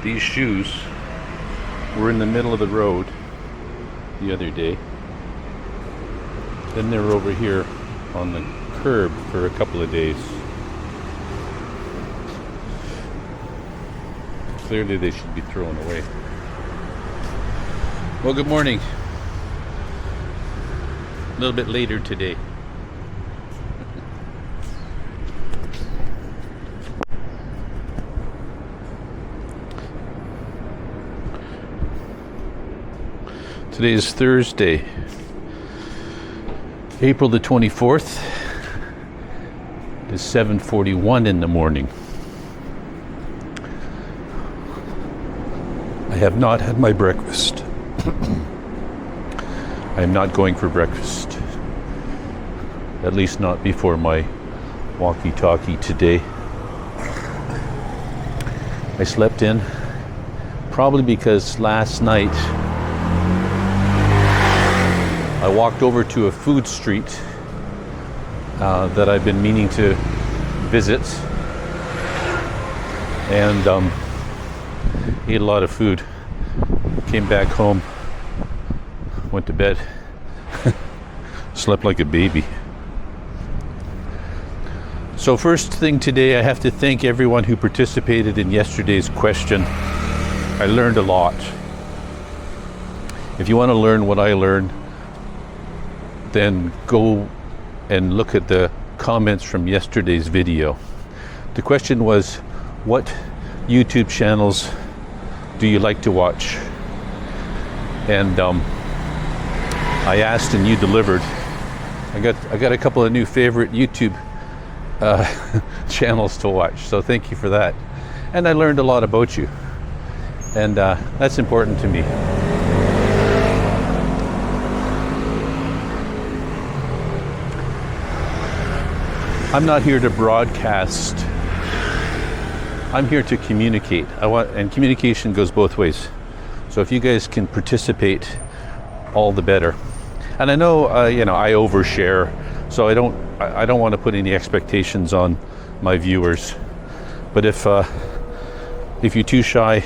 These shoes were in the middle of the road the other day. Then they were over here on the curb for a couple of days. Clearly they should be thrown away. Well, good morning. A little bit later today. Today is Thursday, April the 24th. It is 7:41 in the morning. I have not had my breakfast. I am not going for breakfast. At least not before my walkie-talkie today. I slept in, probably because last night I walked over to a food street that I've been meaning to visit, and ate a lot of food. Came back home, went to bed, slept like a baby. So first thing today, I have to thank everyone who participated in yesterday's question. I learned a lot. If you want to learn what I learned, then go and look at the comments from yesterday's video. The question was, what YouTube channels do you like to watch? And I asked and you delivered. I got a couple of new favorite YouTube channels to watch, so thank you for that. And I learned a lot about you, and that's important to me. I'm not here to broadcast. I'm here to communicate. And communication goes both ways. So if you guys can participate, all the better. And I know, I overshare, so I don't want to put any expectations on my viewers. But if you're too shy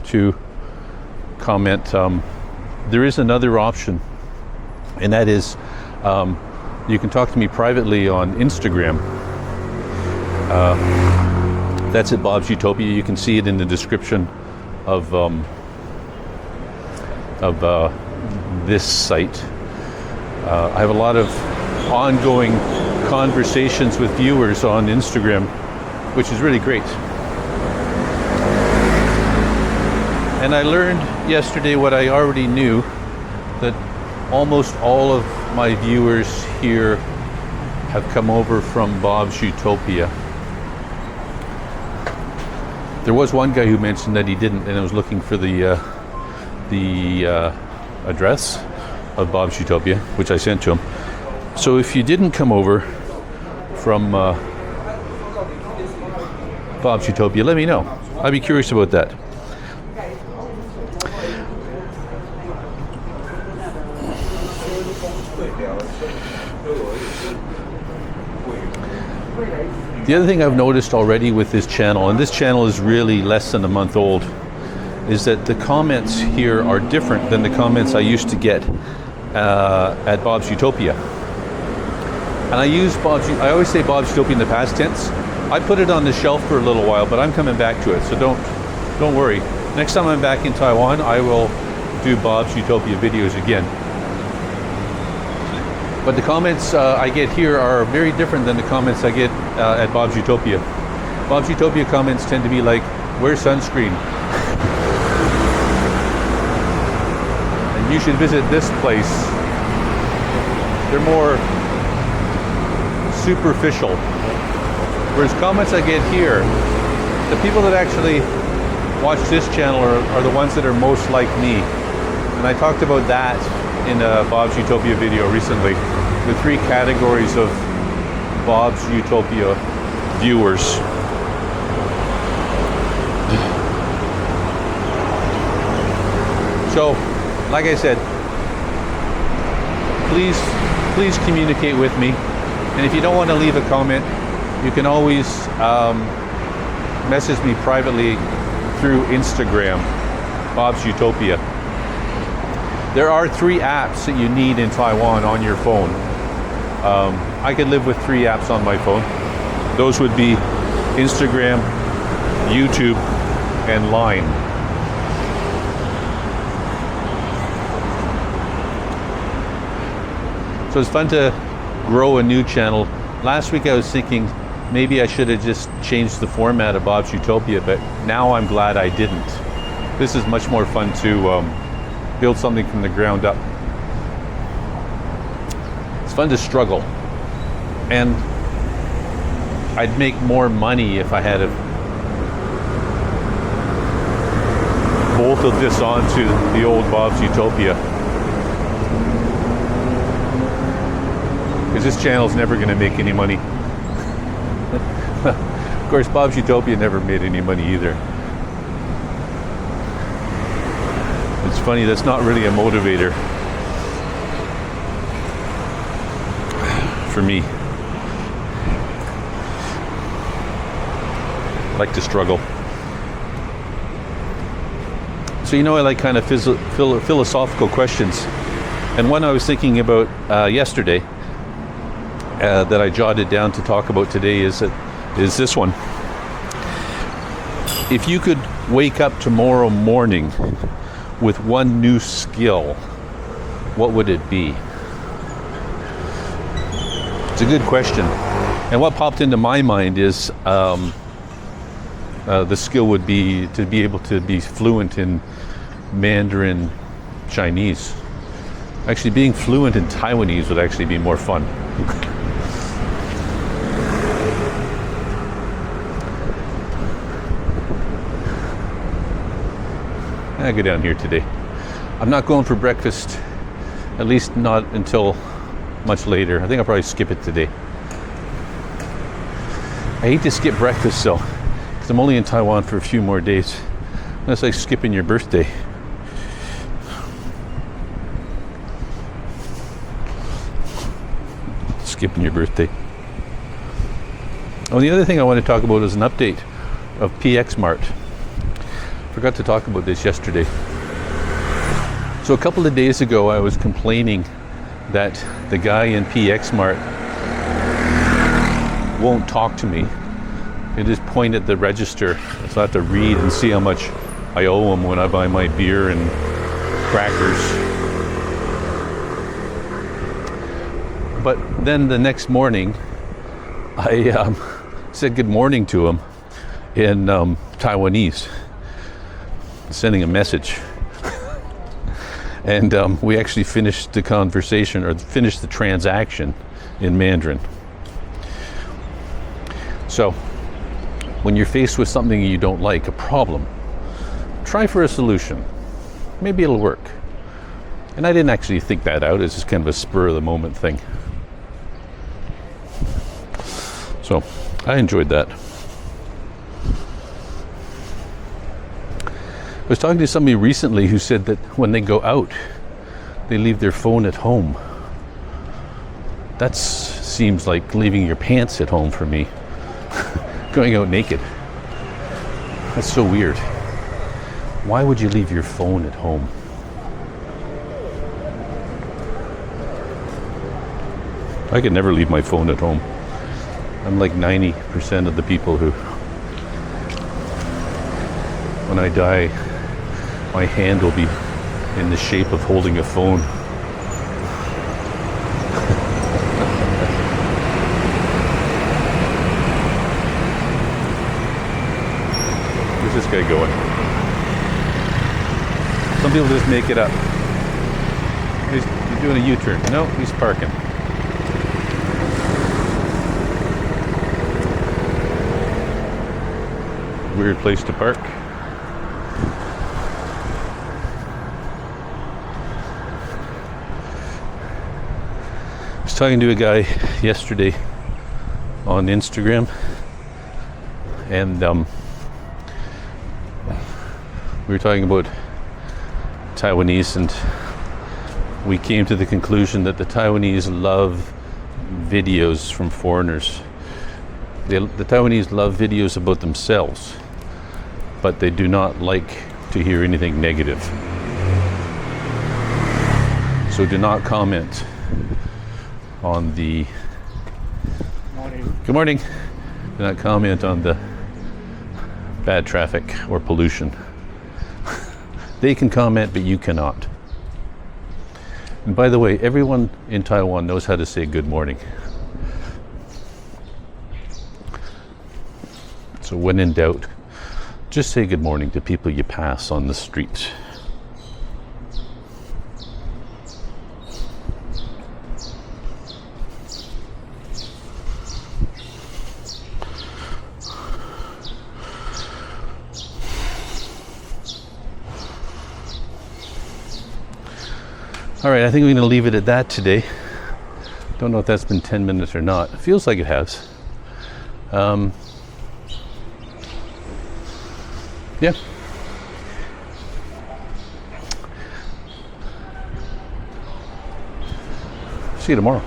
to comment, there is another option, and that is, you can talk to me privately on Instagram. That's at Bob's Utopia. You can see it in the description of this site. I have a lot of ongoing conversations with viewers on Instagram, which is really great. And I learned yesterday what I already knew, that almost all of my viewers here have come over from Bob's Utopia. There was one guy who mentioned that he didn't, and I was looking for the address of Bob's Utopia, which I sent to him. So if you didn't come over from Bob's Utopia, let me know. I'd be curious about that. The other thing I've noticed already with this channel, and this channel is really less than a month old, is that the comments here are different than the comments I used to get at Bob's Utopia. And I always say Bob's Utopia in the past tense. I put it on the shelf for a little while, but I'm coming back to it, so don't worry. Next time I'm back in Taiwan, I will do Bob's Utopia videos again. But the comments I get here are very different than the comments I get at Bob's Utopia. Bob's Utopia comments tend to be like, "Wear sunscreen." And you should visit this place. They're more superficial. Whereas comments I get here, the people that actually watch this channel are the ones that are most like me. And I talked about that in a Bob's Utopia video recently, the 3 categories of Bob's Utopia viewers. So, like I said, please communicate with me. And if you don't want to leave a comment, you can always message me privately through Instagram, Bob's Utopia. There are 3 apps that you need in Taiwan on your phone. I could live with 3 apps on my phone. Those would be Instagram, YouTube, and Line. So it's fun to grow a new channel. Last week I was thinking maybe I should have just changed the format of Bob's Utopia, but now I'm glad I didn't. This is much more fun to build something from the ground up. It's fun to struggle. And I'd make more money if I had bolted this onto the old Bob's Utopia. Because this channel's never going to make any money. Of course, Bob's Utopia never made any money either. It's funny, that's not really a motivator for me. I like to struggle. So I like kind of philosophical questions. And one I was thinking about yesterday that I jotted down to talk about today is this one. If you could wake up tomorrow morning with one new skill, what would it be? It's a good question. And what popped into my mind is the skill would be to be able to be fluent in Mandarin Chinese. Actually, being fluent in Taiwanese would actually be more fun. I go down here today. I'm not going for breakfast, at least not until much later. I think I'll probably skip it today. I hate to skip breakfast though, because I'm only in Taiwan for a few more days. That's like skipping your birthday. Skipping your birthday. Oh, the other thing I want to talk about is an update of PXMart. Forgot to talk about this yesterday. So a couple of days ago I was complaining that the guy in PXMart won't talk to me. He just point at the register, so I have to read and see how much I owe him when I buy my beer and crackers. But then the next morning I said good morning to him in Taiwanese, sending a message. And we actually finished the conversation, or finished the transaction, in Mandarin. So when you're faced with something you don't like, a problem, try for a solution. Maybe it'll work. And I didn't actually think that out. It's just kind of a spur of the moment thing. So I enjoyed that. I was talking to somebody recently who said that when they go out, they leave their phone at home. That seems like leaving your pants at home for me. Going out naked. That's so weird. Why would you leave your phone at home? I could never leave my phone at home. I'm like 90% of the people who, when I die, my hand will be in the shape of holding a phone. Where's this guy going? Some people just make it up. He's doing a U-turn. No, he's parking. Weird place to park. I was talking to a guy yesterday on Instagram, and we were talking about Taiwanese, and we came to the conclusion that the Taiwanese love videos from foreigners. The Taiwanese love videos about themselves. but they do not like to hear anything negative. So do not comment on the... Morning. Good morning. Do not comment on the bad traffic or pollution. They can comment, but you cannot. And by the way, everyone in Taiwan knows how to say good morning. So when in doubt, just say good morning to people you pass on the street. All right, I think we're going to leave it at that today. Don't know if that's been 10 minutes or not. It feels like it has. Yeah. See you tomorrow.